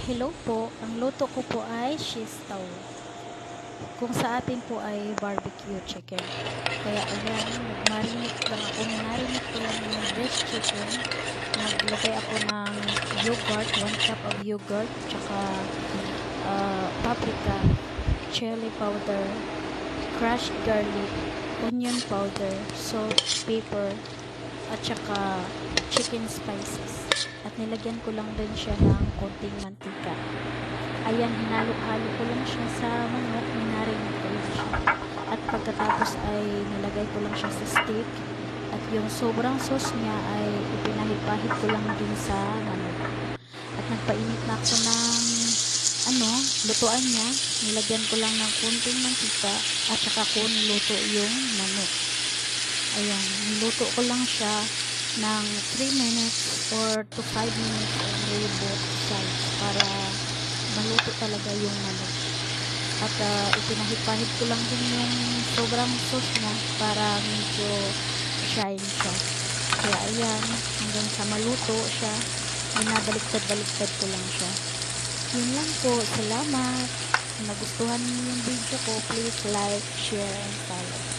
Hello po, ang luto ko po ay shistaw. Kung sa atin po ay barbecue chicken. Kaya ayan, nag-marinate lang ako. Minarinate ko lang yung breast chicken. Naglagay ako ng yogurt, 1 cup of yogurt, tsaka paprika, chili powder, crushed garlic, onion powder, salt, pepper, at saka chicken spices. At nilagyan ko lang din siya ng konting mantika. Ayan, hinalo-halo ko lang siya sa manok, minarinate ko lang siya. At pagkatapos ay nilagay ko lang siya sa stick. At yung sobrang sauce niya ay ipinahid-pahid ko lang din sa manok. At nagpainit na ako ng lutuan niya. Nilagyan ko lang ng konting mantika at saka ko niluto yung manok. Ayan, niluto ko lang siya ng 3 minutes or to 5 minutes only both sides para maluto talaga yung manok. At ipinahid-pahid ko lang din yung sobrang sauce niya para medyo shine siya. Kaya ayan, hanggang sa maluto siya, binabaliktad-baliktad ko lang siya. Yun lang po, salamat. Kung nagustuhan niyo yung video ko, please like, share, and follow.